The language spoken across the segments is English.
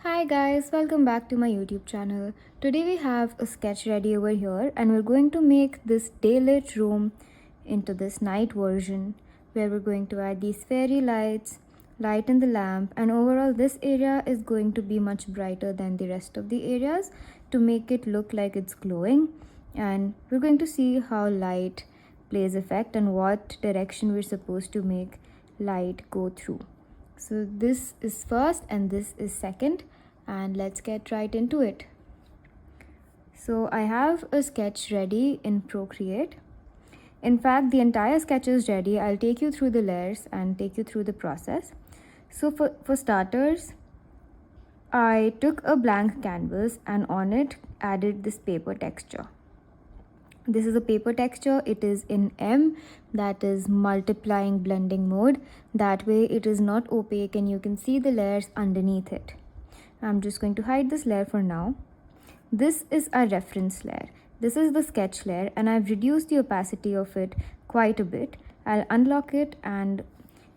Hi guys, welcome back to my YouTube channel. Today we have a sketch ready over here and we're going to make this daylit room into this night version where we're going to add these fairy lights, light in the lamp, and overall this area is going to be much brighter than the rest of the areas to make it look like it's glowing. And we're going to see how light plays effect and what direction we're supposed to make light go through. So this is first and this is second, and let's get right into it. So I have a sketch ready in Procreate. In fact, the entire sketch is ready. I'll take you through the layers and take you through the process. So for starters, I took a blank canvas and on it added this paper texture. This is a paper texture. It is in M, that is multiplying blending mode. That way it is not opaque and you can see the layers underneath it. I'm just going to hide this layer for now. This is our reference layer. This is the sketch layer and I've reduced the opacity of it quite a bit. I'll unlock it and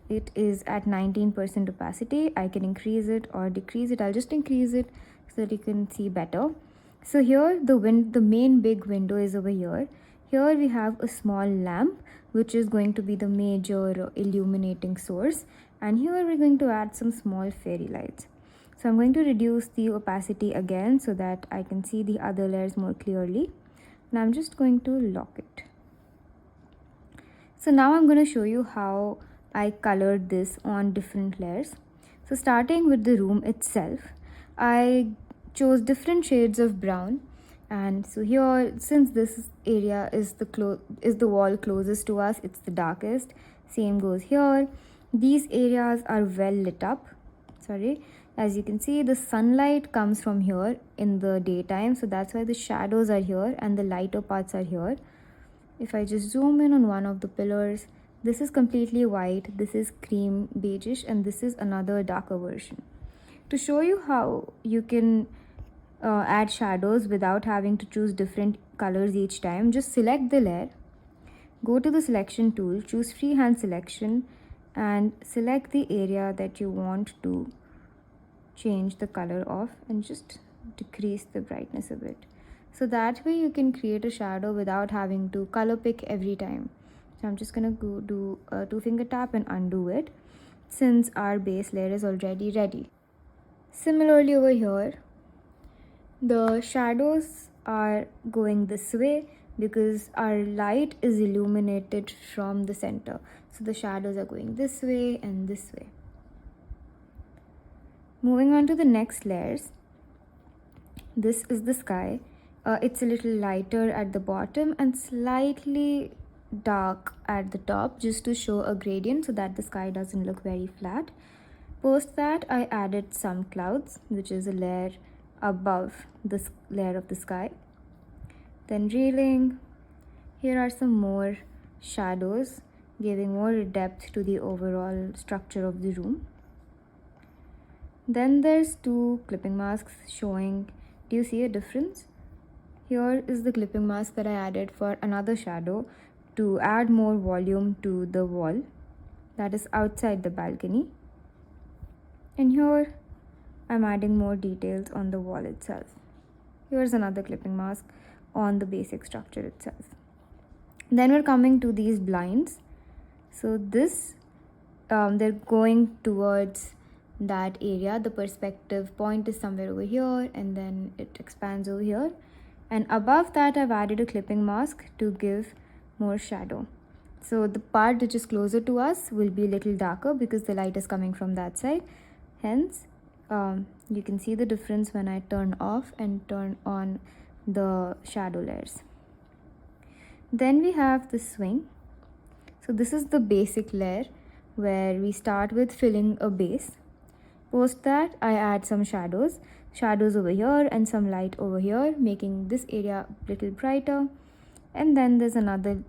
it is at 19% opacity. I can increase it or decrease it. I'll just increase it so that you can see better. So here the main big window is over here. Here we have a small lamp which is going to be the major illuminating source, and here we're going to add some small fairy lights. So I'm going to reduce the opacity again so that I can see the other layers more clearly, and I'm just going to lock it. So now I'm going to show you how I colored this on different layers. So starting with the room itself, I chose different shades of brown, and so here, since this area is the wall closest to us, it's the darkest. Same goes here. These areas are well lit up. As you can see, the sunlight comes from here in the daytime, so that's why the shadows are here and the lighter parts are here. If I just zoom in on one of the pillars, this is completely white, this is cream beigeish, and this is another darker version. To show you how you can add shadows without having to choose different colors each time, just select the layer, go to the selection tool, choose freehand selection, and select the area that you want to change the color of and just decrease the brightness a bit. So that way you can create a shadow without having to color pick every time. So I'm just gonna go do a 2-finger tap and undo it since our base layer is already ready. Similarly over here, the shadows are going this way because our light is illuminated from the center. So the shadows are going this way and this way. Moving on to the next layers, this is the sky. It's a little lighter at the bottom and slightly dark at the top just to show a gradient so that the sky doesn't look very flat. Post that, I added some clouds, which is a layer above this layer of the sky. Then railing, here are some more shadows giving more depth to the overall structure of the room. Then there's 2 clipping masks showing, do you see a difference? Here is the clipping mask that I added for another shadow to add more volume to the wall that is outside the balcony. And here I'm adding more details on the wall itself. Here's another clipping mask on the basic structure itself. Then we're coming to these blinds. So this, they're going towards that area. The perspective point is somewhere over here and then it expands over here. And above that, I've added a clipping mask to give more shadow. So the part which is closer to us will be a little darker because the light is coming from that side. Hence, you can see the difference when I turn off and turn on the shadow layers. Then we have the swing. So this is the basic layer where we start with filling a base. Post that, I add some shadows over here and some light over here, making this area a little brighter. And then there's another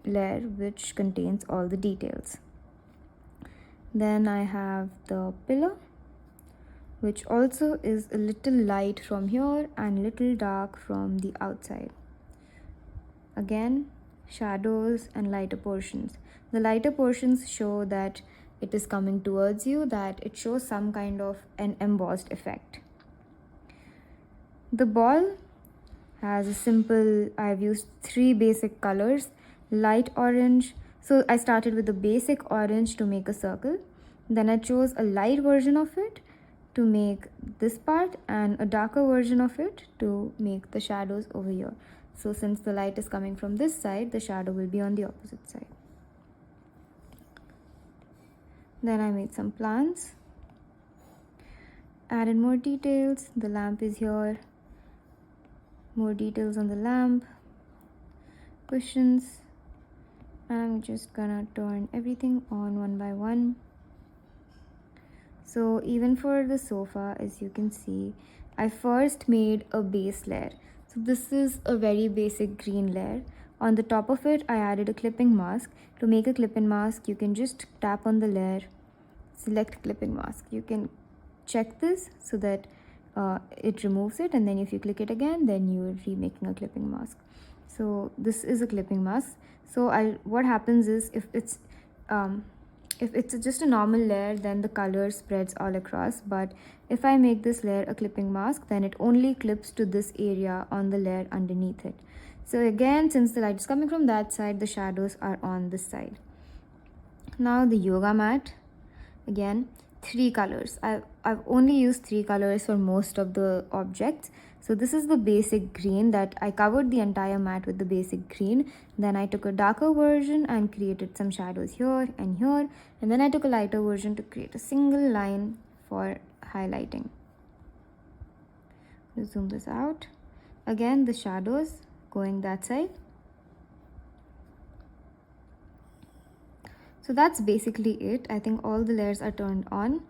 layer which contains all the details. Then I have the pillar, which also is a little light from here and little dark from the outside. Again, shadows and lighter portions. The lighter portions show that it is coming towards you, that it shows some kind of an embossed effect. The ball has a simple, I've used 3 basic colors, light orange. So I started with the basic orange to make a circle. Then I chose a light version of it to make this part, and a darker version of it to make the shadows over here. So since the light is coming from this side, the shadow will be on the opposite side. Then I made some plants, added more details. The lamp is here, more details on the lamp, cushions. I'm just gonna turn everything on one by one. So even for the sofa, as you can see, I first made a base layer. So this is a very basic green layer. On the top of it, I added a clipping mask. To make a clipping mask, you can just tap on the layer, select clipping mask. You can check this so that it removes it, and then if you click it again, then you're remaking a clipping mask. So this is a clipping mask. So what happens is, if it's just a normal layer, then the color spreads all across. But if I make this layer a clipping mask, then it only clips to this area on the layer underneath it. So again, since the light is coming from that side, the shadows are on this side. Now the yoga mat, again, 3 colors. I've only used 3 colors for most of the objects. So this is the basic green that I covered the entire mat with, the basic green. Then I took a darker version and created some shadows here and here. And then I took a lighter version to create a single line for highlighting. Let's zoom this out. Again, the shadows going that side. So that's basically it. I think all the layers are turned on.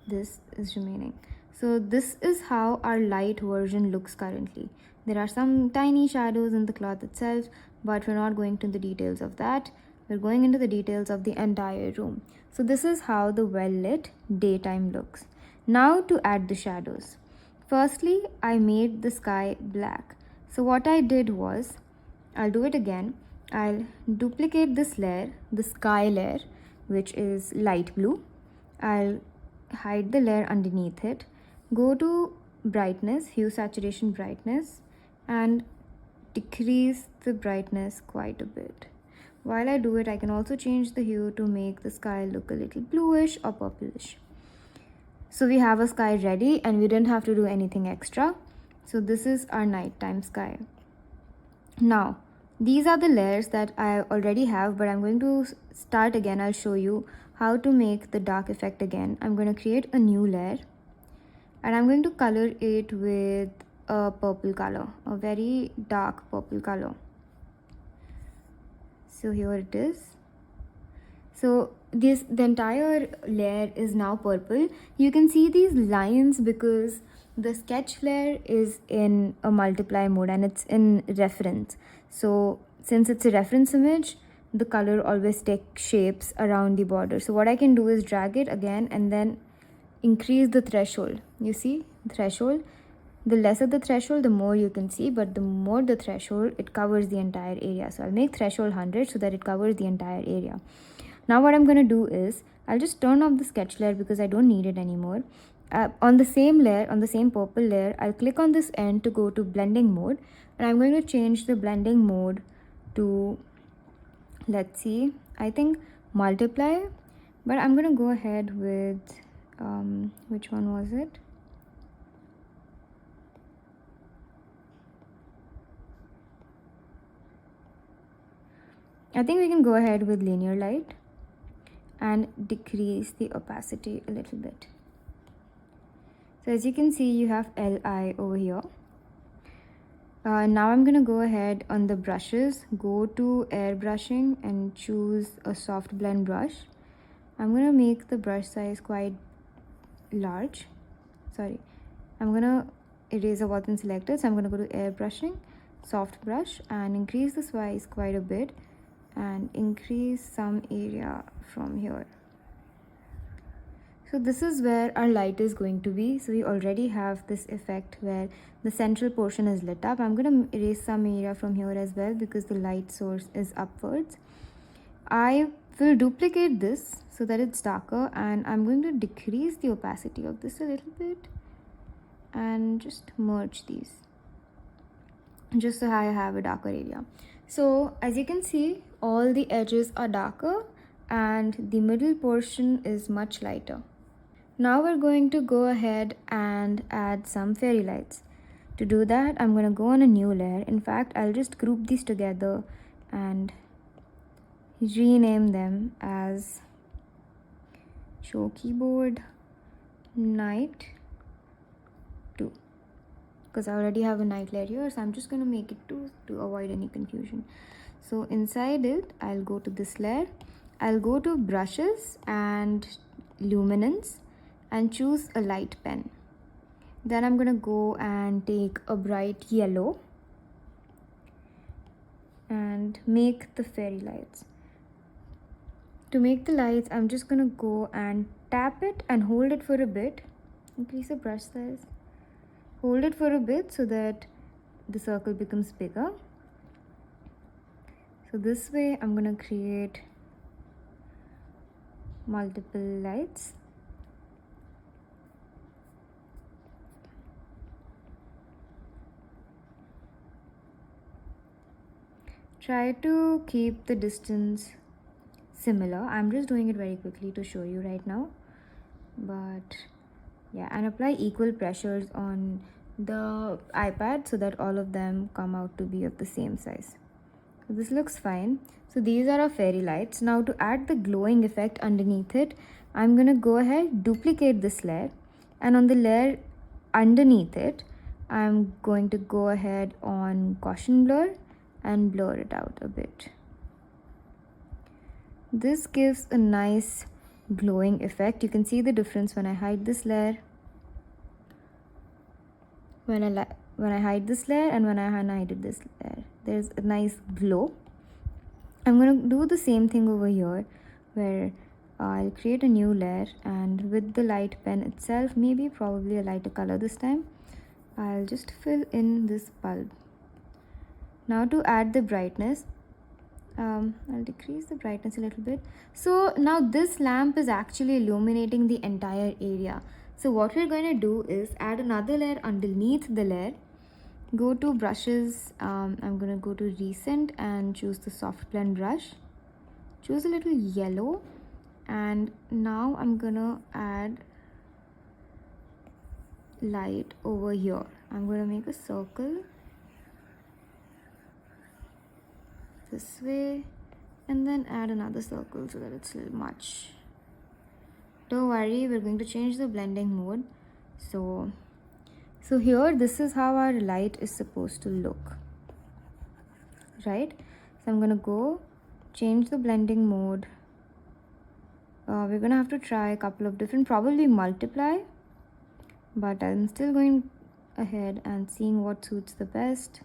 This is remaining. So this is how our light version looks currently. There are some tiny shadows in the cloth itself, but we're not going into the details of that. We're going into the details of the entire room. So this is how the well-lit daytime looks. Now to add the shadows. Firstly, I made the sky black. So what I did was, I'll do it again. I'll duplicate this layer, the sky layer, which is light blue. I'll hide the layer underneath it. Go to brightness, hue, saturation, brightness, and decrease the brightness quite a bit. While I do it, I can also change the hue to make the sky look a little bluish or purplish. So we have a sky ready, and we didn't have to do anything extra. So this is our nighttime sky. Now, these are the layers that I already have, but I'm going to start again. I'll show you how to make the dark effect again. I'm going to create a new layer, and I'm going to color it with a purple color, a very dark purple color. So here it is. So the entire layer is now purple. You can see these lines because the sketch layer is in a multiply mode and it's in reference. So since it's a reference image, the color always takes shapes around the border. So what I can do is drag it again and then increase the threshold. You see threshold? The lesser the threshold, the more you can see, but the more the threshold, it covers the entire area. So I'll make threshold 100 so that it covers the entire area. Now what I'm going to do is, I'll just turn off the sketch layer because I don't need it anymore. On the same layer, on the same purple layer, I'll click on this end to go to blending mode, and I'm going to change the blending mode to, let's see, I think multiply, but I'm going to go ahead with, which one was it? I think we can go ahead with linear light and decrease the opacity a little bit. So as you can see, you have Li over here. Now I'm going to go ahead on the brushes, go to airbrushing and choose a soft blend brush. I'm going to make the brush size quite large. Sorry, I'm going to eraser wasn't selected, so I'm going to go to airbrushing, soft brush, and increase the size quite a bit and increase some area from here. So this is where our light is going to be. So we already have this effect where the central portion is lit up. I'm going to erase some area from here as well because the light source is upwards. I we'll duplicate this so that it's darker, and I'm going to decrease the opacity of this a little bit and just merge these just so I have a darker area. So as you can see, all the edges are darker and the middle portion is much lighter. Now we're going to go ahead and add some fairy lights. To do that, I'm going to go on a new layer. In fact, I'll just group these together and rename them as show keyboard night 2, because I already have a night layer here, so I'm just going to make it 2 to avoid any confusion. So inside it, I'll go to this layer, I'll go to brushes and luminance and choose a light pen. Then I'm gonna go and take a bright yellow and make the fairy lights. To make the lights, I'm just gonna go and tap it and hold it for a bit. Increase the brush size. Hold it for a bit so that the circle becomes bigger. So this way I'm gonna create multiple lights. Try to keep the distance similar. I'm just doing it very quickly to show you right now, but yeah, and apply equal pressures on the iPad so that all of them come out to be of the same size. So this looks fine. So these are our fairy lights. Now to add the glowing effect underneath it, I'm gonna go ahead, duplicate this layer, and on the layer underneath it, I'm going to go ahead on Gaussian blur and blur it out a bit. This gives a nice glowing effect. You can see the difference when I hide this layer. When I hide this layer and when I hide this layer, there's a nice glow. I'm going to do the same thing over here, where I'll create a new layer, and with the light pen itself, probably a lighter color this time, I'll just fill in this bulb. Now to add the brightness, I'll decrease the brightness a little bit. So now this lamp is actually illuminating the entire area. So what we're going to do is add another layer underneath the layer. Go to brushes, I'm going to go to recent and choose the soft blend brush. Choose a little yellow, and now I'm going to add light over here. I'm going to make a circle this way and then add another circle so that it's a little much. Don't worry, we're going to change the blending mode. So here, this is how our light is supposed to look, right? So I'm gonna go change the blending mode. We're gonna have to try a couple of different, probably multiply, but I'm still going ahead and seeing what suits the best.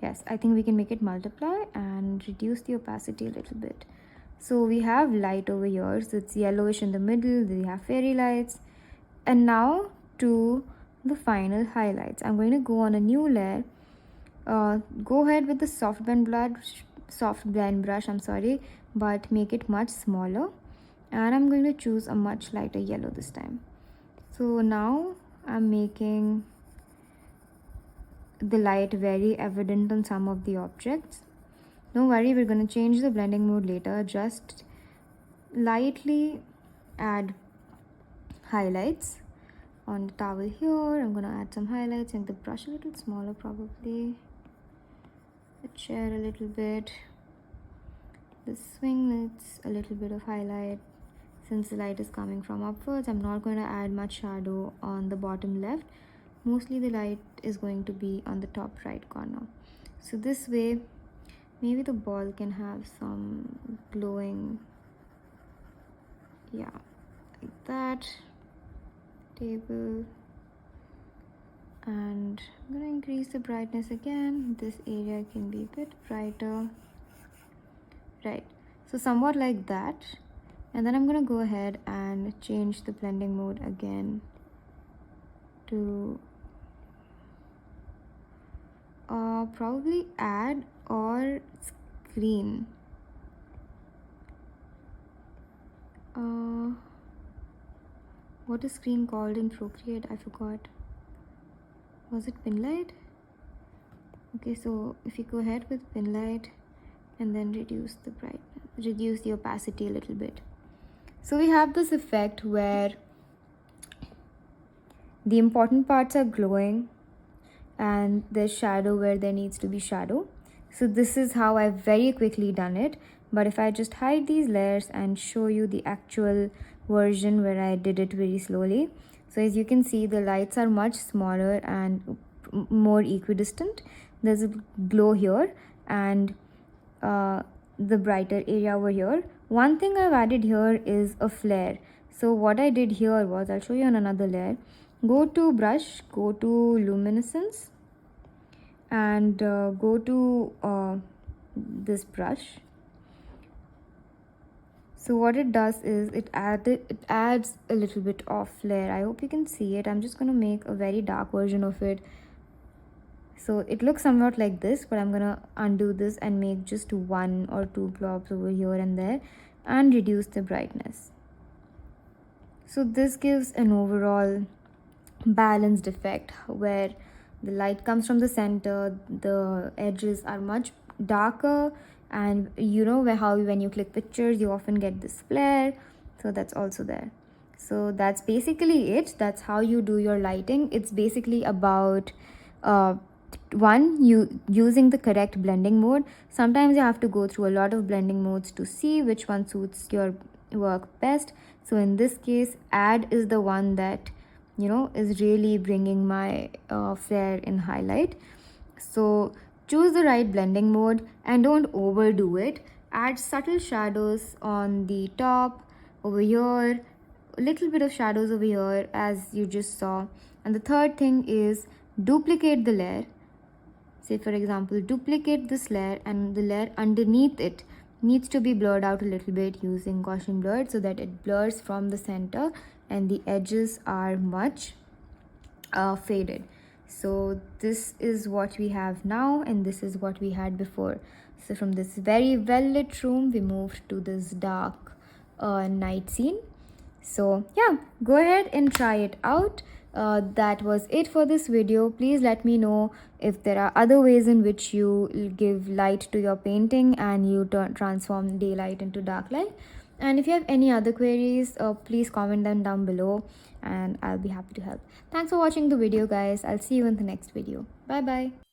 Yes, I think we can make it multiply and reduce the opacity a little bit. So we have light over here, so it's yellowish in the middle. We have fairy lights, and now to the final highlights. I'm going to go on a new layer. Go ahead with the soft blend brush, but make it much smaller, and I'm going to choose a much lighter yellow this time. So now I'm making the light very evident on some of the objects. Don't worry, we're going to change the blending mode later. Just lightly add highlights on the towel here. I'm going to add some highlights, and the brush a little smaller probably. The chair a little bit. The swing needs a little bit of highlight. Since the light is coming from upwards, I'm not going to add much shadow on the bottom left. Mostly the light is going to be on the top right corner. So this way, maybe the ball can have some glowing, yeah, like that. Table, and I'm going to increase the brightness again. This area can be a bit brighter, right? So somewhat like that. And then I'm going to go ahead and change the blending mode again to Probably add or screen. What is screen called in Procreate? I forgot. Was it pin light? Okay, so if you go ahead with pin light and then reduce the brightness, reduce the opacity a little bit. So we have this effect where the important parts are glowing and there's shadow where there needs to be shadow. So this is how I've very quickly done it. But if I just hide these layers and show you the actual version where I did it very slowly. So as you can see, the lights are much smaller and more equidistant. There's a glow here and the brighter area over here. One thing I've added here is a flare. So what I did here was, I'll show you on another layer. Go to brush, go to luminescence and go to this brush. So what it does is it adds a little bit of flare. I hope you can see it. I'm just going to make a very dark version of it. So it looks somewhat like this, but I'm gonna undo this and make just 1 or 2 blobs over here and there and reduce the brightness. So this gives an overall balanced effect where the light comes from the center, the edges are much darker, and you know how when you click pictures you often get this flare, so that's also there. So that's basically it. That's how you do your lighting. It's basically about using the correct blending mode. Sometimes you have to go through a lot of blending modes to see which one suits your work best. So in this case, add is the one that is really bringing my flare in highlight. So choose the right blending mode and don't overdo it. Add subtle shadows on the top over here, a little bit of shadows over here as you just saw. And the third thing is duplicate the layer. Say for example, duplicate this layer and the layer underneath it needs to be blurred out a little bit using Gaussian blur so that it blurs from the center and the edges are much faded. So this is what we have now and this is what we had before. So from this very well lit room we moved to this dark night scene. So yeah, go ahead and try it out. That was it for this video. Please let me know if there are other ways in which you give light to your painting and you transform daylight into dark light. And if you have any other queries, please comment them down below and I'll be happy to help. Thanks for watching the video, guys. I'll see you in the next video. Bye bye.